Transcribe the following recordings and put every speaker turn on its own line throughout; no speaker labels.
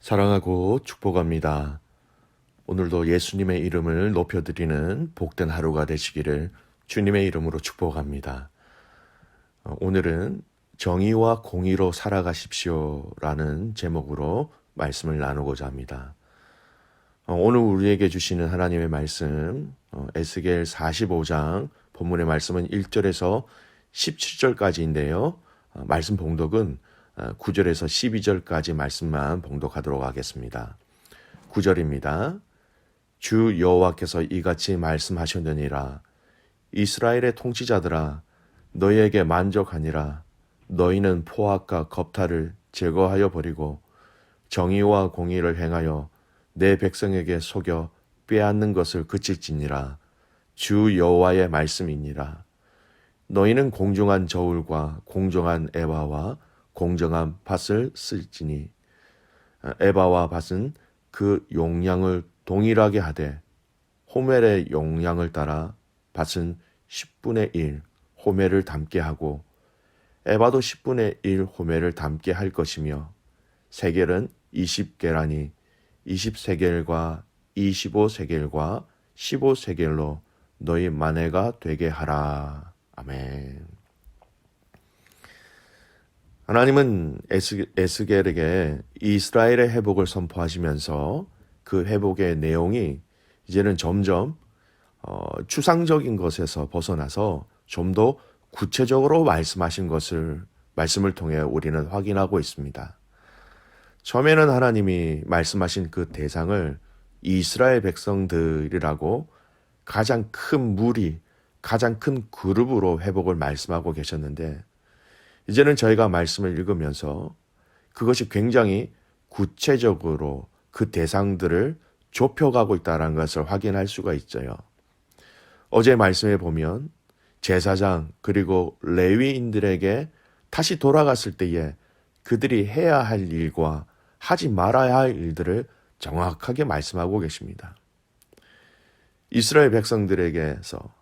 사랑하고 축복합니다. 오늘도 예수님의 이름을 높여드리는 복된 하루가 되시기를 주님의 이름으로 축복합니다. 오늘은 정의와 공의로 살아가십시오라는 제목으로 말씀을 나누고자 합니다. 오늘 우리에게 주시는 하나님의 말씀, 에스겔 45장 본문의 말씀은 1절에서 17절까지인데요. 말씀 봉독은 9절에서 12절까지 말씀만 봉독하도록 하겠습니다. 9절입니다. 주 여호와께서 이같이 말씀하셨느니라. 이스라엘의 통치자들아, 너희에게 만족하니라. 너희는 포악과 겁탈을 제거하여 버리고 정의와 공의를 행하여 내 백성에게 속여 빼앗는 것을 그칠지니라. 주 여호와의 말씀이니라. 너희는 공정한 저울과 공정한 에바와 공정한 밭을 쓸지니 에바와 밭은 그 용량을 동일하게 하되 호멜의 용량을 따라 밭은 10분의 1 호멜을 담게 하고 에바도 10분의 1 호멜을 담게 할 것이며 세겔은 20게라니 20세겔과 25세겔과 15세겔로 너희 만회가 되게 하라. 아멘. 하나님은 에스겔에게 이스라엘의 회복을 선포하시면서 그 회복의 내용이 이제는 점점 추상적인 것에서 벗어나서 좀 더 구체적으로 말씀을 통해 우리는 확인하고 있습니다. 처음에는 하나님이 말씀하신 그 대상을 이스라엘 백성들이라고 가장 큰 무리, 가장 큰 그룹으로 회복을 말씀하고 계셨는데 이제는 저희가 말씀을 읽으면서 그것이 굉장히 구체적으로 그 대상들을 좁혀가고 있다는 것을 확인할 수가 있어요. 어제 말씀에 보면 제사장 그리고 레위인들에게 다시 돌아갔을 때에 그들이 해야 할 일과 하지 말아야 할 일들을 정확하게 말씀하고 계십니다. 이스라엘 백성들에게서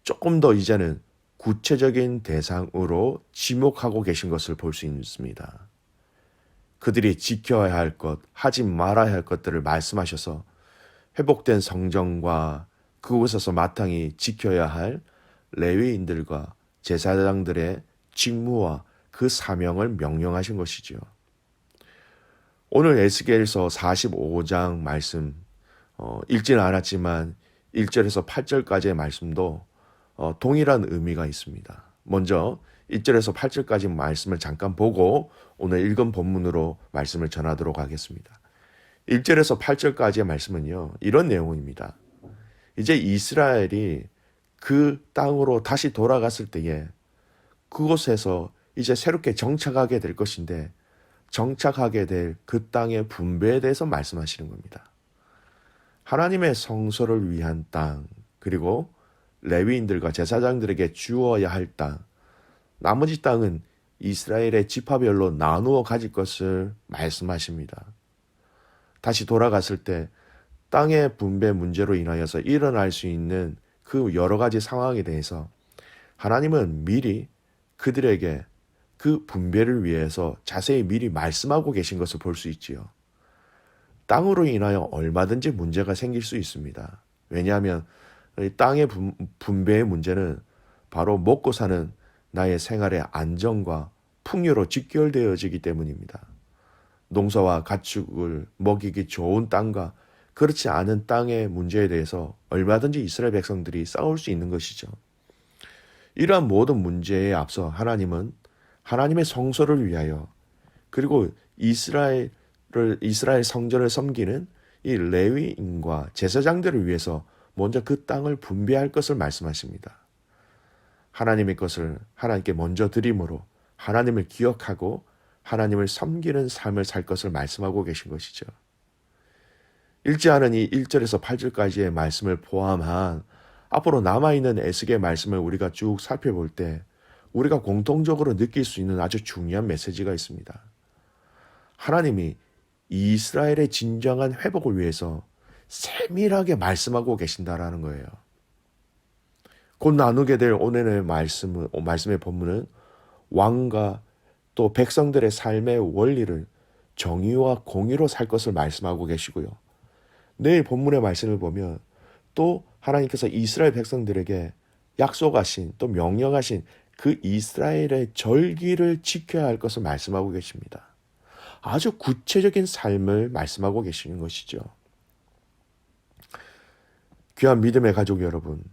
조금 더 이제는 구체적인 대상으로 지목하고 계신 것을 볼 수 있습니다. 그들이 지켜야 할 것, 하지 말아야 할 것들을 말씀하셔서 회복된 성전과 그곳에서 마땅히 지켜야 할 레위인들과 제사장들의 직무와 그 사명을 명령하신 것이지요. 오늘 에스겔서 45장 말씀 읽지는 않았지만 1절에서 8절까지의 말씀도 동일한 의미가 있습니다. 먼저 1절에서 8절까지 말씀을 잠깐 보고 오늘 읽은 본문으로 말씀을 전하도록 하겠습니다. 1절에서 8절까지의 말씀은요, 이런 내용입니다. 이제 이스라엘이 그 땅으로 다시 돌아갔을 때에 그곳에서 이제 새롭게 정착하게 될 것인데 정착하게 될 그 땅의 분배에 대해서 말씀하시는 겁니다. 하나님의 성소를 위한 땅, 그리고 레위인들과 제사장들에게 주어야 할 땅, 나머지 땅은 이스라엘의 지파별로 나누어 가질 것을 말씀하십니다. 다시 돌아갔을 때 땅의 분배 문제로 인하여서 일어날 수 있는 그 여러 가지 상황에 대해서 하나님은 미리 그들에게 그 분배를 위해서 자세히 미리 말씀하고 계신 것을 볼 수 있지요. 땅으로 인하여 얼마든지 문제가 생길 수 있습니다. 왜냐하면 땅의 분배의 문제는 바로 먹고 사는 나의 생활의 안정과 풍요로 직결되어지기 때문입니다. 농사와 가축을 먹이기 좋은 땅과 그렇지 않은 땅의 문제에 대해서 얼마든지 이스라엘 백성들이 싸울 수 있는 것이죠. 이러한 모든 문제에 앞서 하나님은 하나님의 성소를 위하여 그리고 이스라엘 성전을 섬기는 이 레위인과 제사장들을 위해서 먼저 그 땅을 분배할 것을 말씀하십니다. 하나님의 것을 하나님께 먼저 드림으로 하나님을 기억하고 하나님을 섬기는 삶을 살 것을 말씀하고 계신 것이죠. 읽지 않은 이 1절에서 8절까지의 말씀을 포함한 앞으로 남아있는 에스겔 말씀을 우리가 쭉 살펴볼 때 우리가 공통적으로 느낄 수 있는 아주 중요한 메시지가 있습니다. 하나님이 이스라엘의 진정한 회복을 위해서 세밀하게 말씀하고 계신다라는 거예요. 곧 나누게 될 오늘의 말씀의 본문은 왕과 또 백성들의 삶의 원리를 정의와 공의로 살 것을 말씀하고 계시고요. 내일 본문의 말씀을 보면 또 하나님께서 이스라엘 백성들에게 약속하신 또 명령하신 그 이스라엘의 절기를 지켜야 할 것을 말씀하고 계십니다. 아주 구체적인 삶을 말씀하고 계시는 것이죠. 귀한 믿음의 가족 여러분,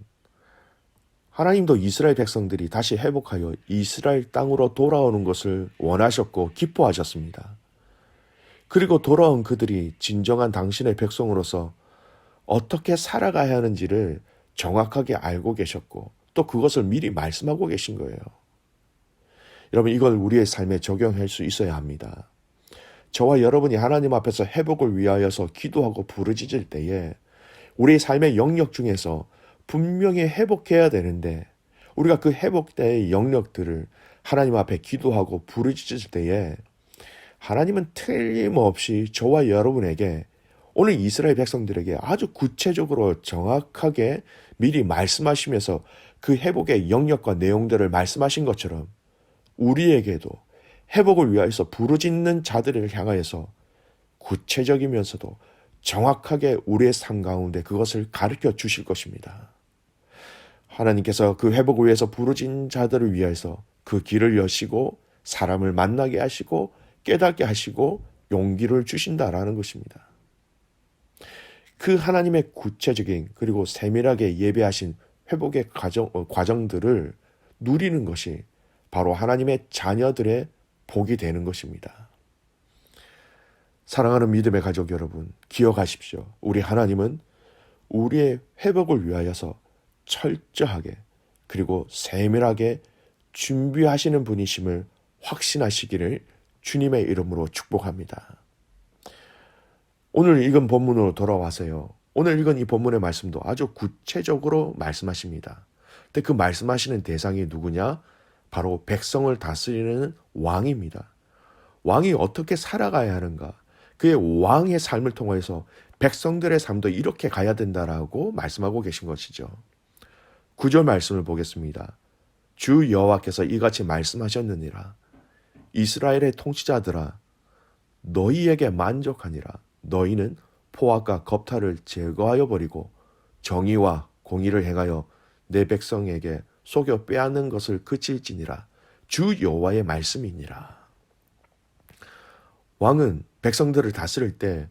하나님도 이스라엘 백성들이 다시 회복하여 이스라엘 땅으로 돌아오는 것을 원하셨고 기뻐하셨습니다. 그리고 돌아온 그들이 진정한 당신의 백성으로서 어떻게 살아가야 하는지를 정확하게 알고 계셨고 또 그것을 미리 말씀하고 계신 거예요. 여러분, 이걸 우리의 삶에 적용할 수 있어야 합니다. 저와 여러분이 하나님 앞에서 회복을 위하여서 기도하고 부르짖을 때에 우리의 삶의 영역 중에서 분명히 회복해야 되는데 우리가 그 회복대의 영역들을 하나님 앞에 기도하고 부르짖을 때에 하나님은 틀림없이 저와 여러분에게 오늘 이스라엘 백성들에게 아주 구체적으로 정확하게 미리 말씀하시면서 그 회복의 영역과 내용들을 말씀하신 것처럼 우리에게도 회복을 위하여서 부르짖는 자들을 향하여서 구체적이면서도 정확하게 우리의 삶 가운데 그것을 가르쳐 주실 것입니다. 하나님께서 그 회복을 위해서 부르짖는 자들을 위해서 그 길을 여시고 사람을 만나게 하시고 깨닫게 하시고 용기를 주신다라는 것입니다. 그 하나님의 구체적인 그리고 세밀하게 예배하신 회복의 과정들을 누리는 것이 바로 하나님의 자녀들의 복이 되는 것입니다. 사랑하는 믿음의 가족 여러분, 기억하십시오. 우리 하나님은 우리의 회복을 위하여서 철저하게 그리고 세밀하게 준비하시는 분이심을 확신하시기를 주님의 이름으로 축복합니다. 오늘 읽은 본문으로 돌아와서요. 오늘 읽은 이 본문의 말씀도 아주 구체적으로 말씀하십니다. 근데 그 말씀하시는 대상이 누구냐? 바로 백성을 다스리는 왕입니다. 왕이 어떻게 살아가야 하는가? 그의 왕의 삶을 통해서 백성들의 삶도 이렇게 가야 된다라고 말씀하고 계신 것이죠. 9절 말씀을 보겠습니다. 주 여호와께서 이같이 말씀하셨느니라. 이스라엘의 통치자들아, 너희에게 만족하니라. 너희는 포악과 겁탈을 제거하여 버리고 정의와 공의를 행하여 내 백성에게 속여 빼앗는 것을 그칠지니라. 주 여호와의 말씀이니라. 왕은 백성들을 다스릴 때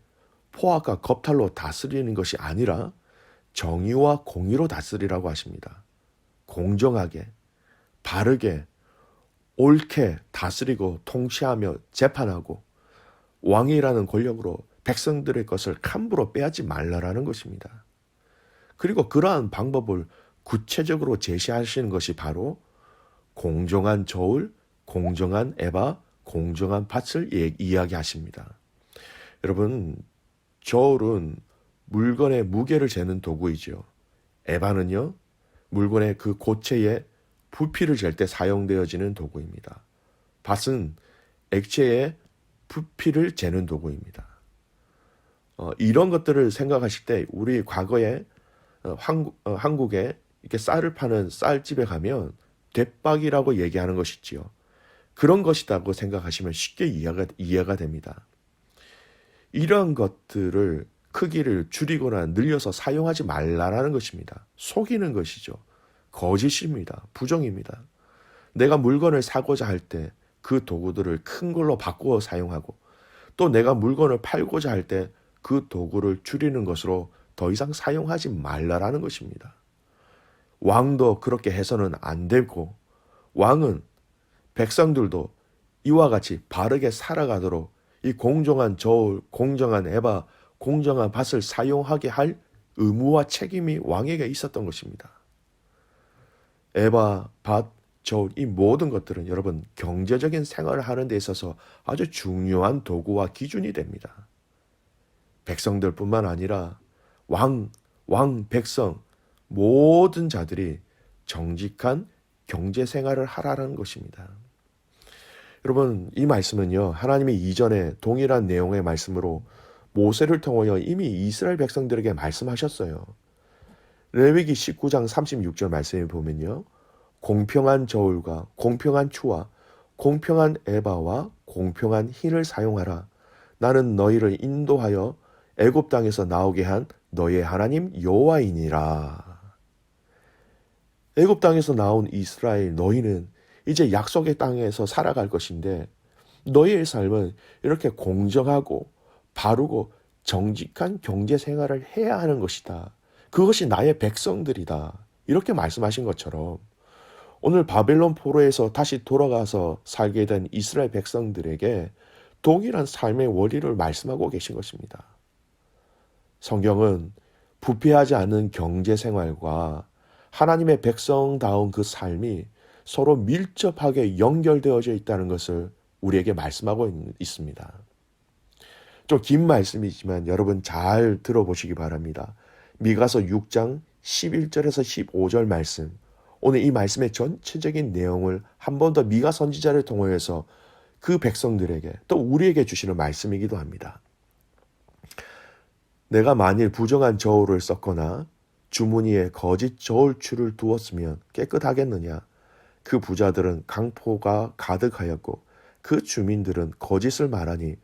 포악과 겁탈로 다스리는 것이 아니라 정의와 공의로 다스리라고 하십니다. 공정하게, 바르게, 옳게 다스리고 통치하며 재판하고 왕이라는 권력으로 백성들의 것을 함부로 빼앗지 말라라는 것입니다. 그리고 그러한 방법을 구체적으로 제시하시는 것이 바로 공정한 저울, 공정한 에바, 공정한 밭을 이야기하십니다. 여러분, 저울은 물건의 무게를 재는 도구이죠. 에바는요, 물건의 그 고체에 부피를 잴 때 사용되어지는 도구입니다. 밭은 액체의 부피를 재는 도구입니다. 이런 것들을 생각하실 때 우리 과거에 한국에 이렇게 쌀을 파는 쌀집에 가면 대박이라고 얘기하는 것이지요. 그런 것이라고 생각하시면 쉽게 이해가 됩니다. 이러한 것들을 크기를 줄이거나 늘려서 사용하지 말라라는 것입니다. 속이는 것이죠. 거짓입니다. 부정입니다. 내가 물건을 사고자 할 때 그 도구들을 큰 걸로 바꾸어 사용하고 또 내가 물건을 팔고자 할 때 그 도구를 줄이는 것으로 더 이상 사용하지 말라라는 것입니다. 왕도 그렇게 해서는 안 되고 왕은 백성들도 이와 같이 바르게 살아가도록 이 공정한 저울, 공정한 에바, 공정한 밭을 사용하게 할 의무와 책임이 왕에게 있었던 것입니다. 에바, 밭, 저울 이 모든 것들은 여러분 경제적인 생활을 하는 데 있어서 아주 중요한 도구와 기준이 됩니다. 백성들뿐만 아니라 왕, 백성 모든 자들이 정직한 경제 생활을 하라는 것입니다. 여러분, 이 말씀은요, 하나님이 이전에 동일한 내용의 말씀으로 모세를 통하여 이미 이스라엘 백성들에게 말씀하셨어요. 레위기 19장 36절 말씀에 보면요, 공평한 저울과 공평한 추와 공평한 에바와 공평한 흰을 사용하라. 나는 너희를 인도하여 애굽 땅에서 나오게 한 너의 하나님 여호와이니라. 애굽 땅에서 나온 이스라엘 너희는 이제 약속의 땅에서 살아갈 것인데 너희의 삶은 이렇게 공정하고 바르고 정직한 경제 생활을 해야 하는 것이다. 그것이 나의 백성들이다. 이렇게 말씀하신 것처럼 오늘 바벨론 포로에서 다시 돌아가서 살게 된 이스라엘 백성들에게 동일한 삶의 원리를 말씀하고 계신 것입니다. 성경은 부패하지 않은 경제 생활과 하나님의 백성다운 그 삶이 서로 밀접하게 연결되어져 있다는 것을 우리에게 말씀하고 있습니다. 좀 긴 말씀이지만 여러분 잘 들어보시기 바랍니다. 미가서 6장 11절에서 15절 말씀. 오늘 이 말씀의 전체적인 내용을 한 번 더 미가 선지자를 통해서 그 백성들에게 또 우리에게 주시는 말씀이기도 합니다. 내가 만일 부정한 저울을 썼거나 주머니에 거짓 저울추를 두었으면 깨끗하겠느냐? 그 부자들은 강포가 가득하였고 그 주민들은 거짓을 말하니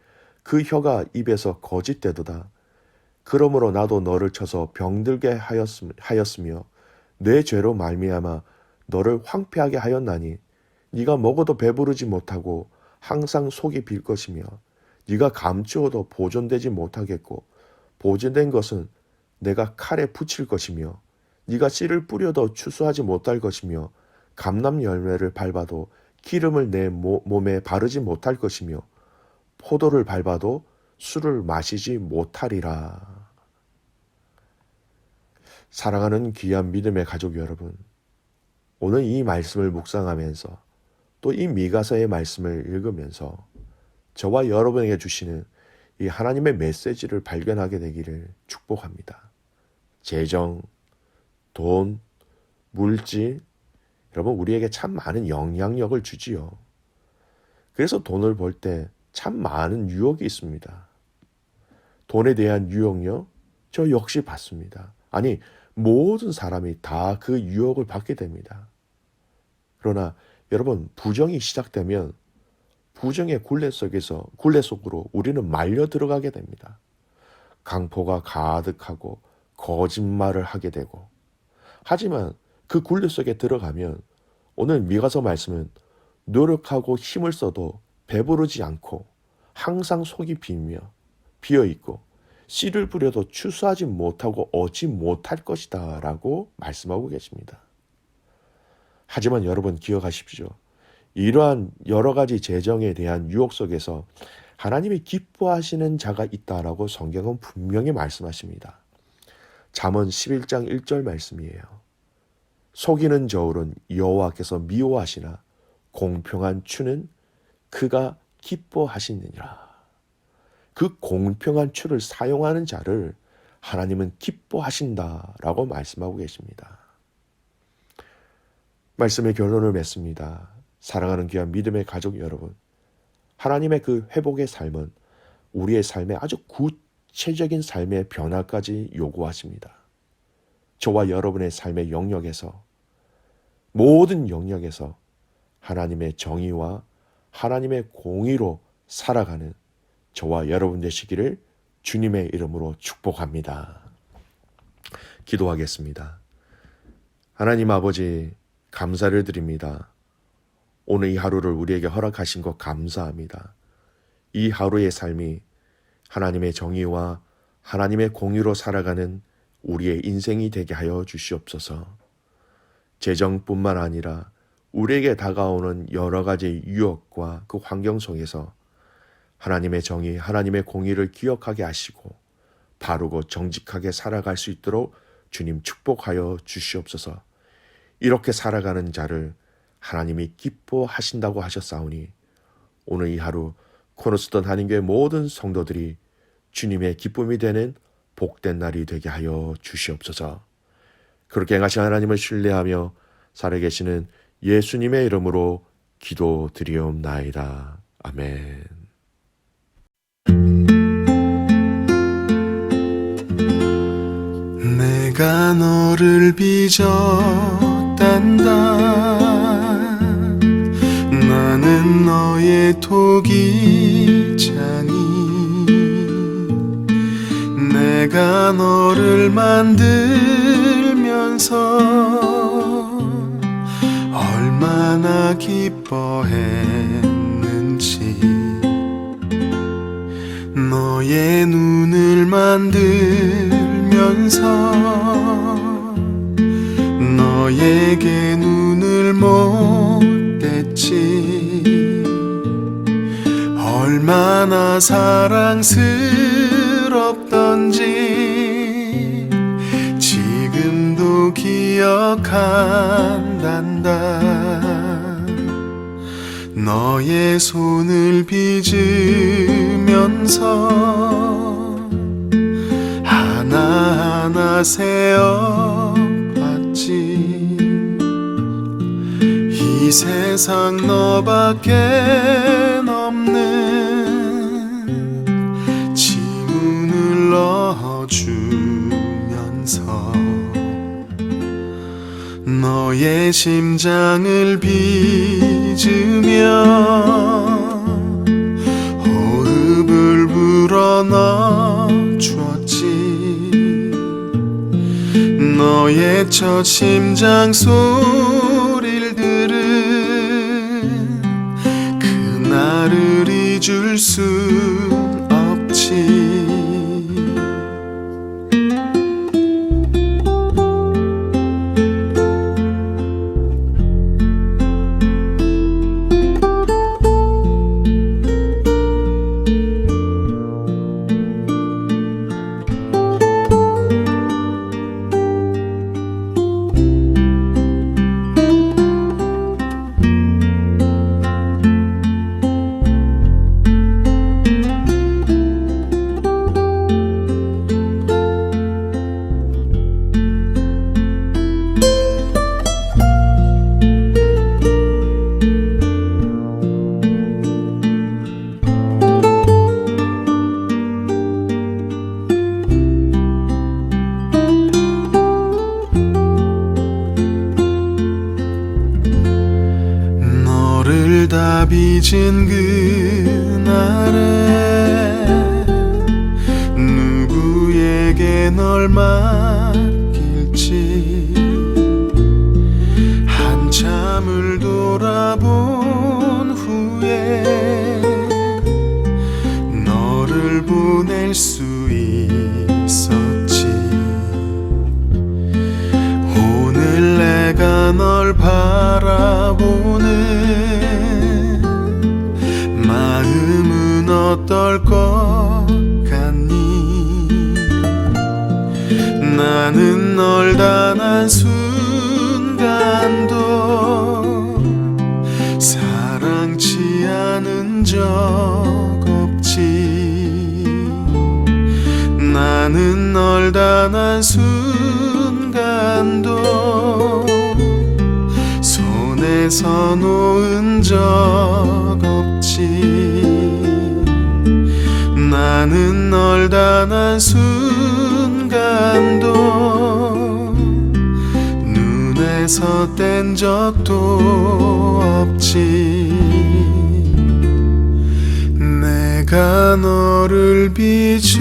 그 혀가 입에서 거짓되도다. 그러므로 나도 너를 쳐서 병들게 하였으며 내 죄로 말미암아 너를 황폐하게 하였나니 네가 먹어도 배부르지 못하고 항상 속이 빌 것이며 네가 감추어도 보존되지 못하겠고 보존된 것은 내가 칼에 붙일 것이며 네가 씨를 뿌려도 추수하지 못할 것이며 감람 열매를 밟아도 기름을 내 몸에 바르지 못할 것이며 포도를 밟아도 술을 마시지 못하리라. 사랑하는 귀한 믿음의 가족 여러분, 오늘 이 말씀을 묵상하면서 또 이 미가서의 말씀을 읽으면서 저와 여러분에게 주시는 이 하나님의 메시지를 발견하게 되기를 축복합니다. 재정, 돈, 물질, 여러분 우리에게 참 많은 영향력을 주지요. 그래서 돈을 벌 때 참 많은 유혹이 있습니다. 돈에 대한 유혹요? 저 역시 받습니다. 아니, 모든 사람이 다 그 유혹을 받게 됩니다. 그러나 여러분, 부정이 시작되면 부정의 굴레 속으로 우리는 말려 들어가게 됩니다. 강포가 가득하고 거짓말을 하게 되고, 하지만 그 굴레 속에 들어가면 오늘 미가서 말씀은 노력하고 힘을 써도 배부르지 않고 항상 속이 비어있고 씨를 뿌려도 추수하지 못하고 얻지 못할 것이다 라고 말씀하고 계십니다. 하지만 여러분 기억하십시오. 이러한 여러 가지 재정에 대한 유혹 속에서 하나님이 기뻐하시는 자가 있다라고 성경은 분명히 말씀하십니다. 잠언 11장 1절 말씀이에요. 속이는 저울은 여호와께서 미워하시나 공평한 추는 그가 기뻐하시느니라. 그 공평한 추를 사용하는 자를 하나님은 기뻐하신다라고 말씀하고 계십니다. 말씀의 결론을 맺습니다. 사랑하는 귀한 믿음의 가족 여러분, 하나님의 그 회복의 삶은 우리의 삶에 아주 구체적인 삶의 변화까지 요구하십니다. 저와 여러분의 삶의 영역에서, 모든 영역에서 하나님의 정의와 하나님의 공의로 살아가는 저와 여러분 되시기를 주님의 이름으로 축복합니다. 기도하겠습니다. 하나님 아버지, 감사를 드립니다. 오늘 이 하루를 우리에게 허락하신 것 감사합니다. 이 하루의 삶이 하나님의 정의와 하나님의 공의로 살아가는 우리의 인생이 되게 하여 주시옵소서. 재정뿐만 아니라 우리에게 다가오는 여러 가지 유혹과 그 환경 속에서 하나님의 정의, 하나님의 공의를 기억하게 하시고 바르고 정직하게 살아갈 수 있도록 주님 축복하여 주시옵소서. 이렇게 살아가는 자를 하나님이 기뻐하신다고 하셨사오니 오늘 이 하루 코너스턴 한인교회 모든 성도들이 주님의 기쁨이 되는 복된 날이 되게 하여 주시옵소서. 그렇게 행하신 하나님을 신뢰하며 살아계시는 예수님의 이름으로 기도드리옵나이다. 아멘.
내가 너를 빚었단다. 나는 너의 독이 자니 내가 너를 만들면서 얼마나 기뻐했는지, 너의 눈을 만들면서 너에게 눈을 못 댔지. 얼마나 사랑스럽던지 지금도 기억한단다. 너의 손을 빚으면서 하나하나 세어봤지. 이 세상 너밖에 없는 지문을 넣어주면서 너의 심장을 빚으며 호흡을 불어넣어주었지. 너의 첫 심장 소리를 들은 그날을 잊을 순 없지. 너를 다 빚은 그날에 누구에게 널 맡길지 한참을 돌아본 후에 너를 보낼 수 있었지. 오늘 내가 널 바라보는 마음은 어떨 것 같니? 나는 널 단 한순간도 사랑치 않은 적 없지. 나는 널 단 한순간도 손에서 놓은 적 없지. 나는 널 단 한순간도 눈에서 뗀 적도 없지. 내가 너를 빚었단다.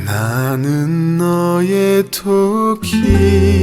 나는 너의 토끼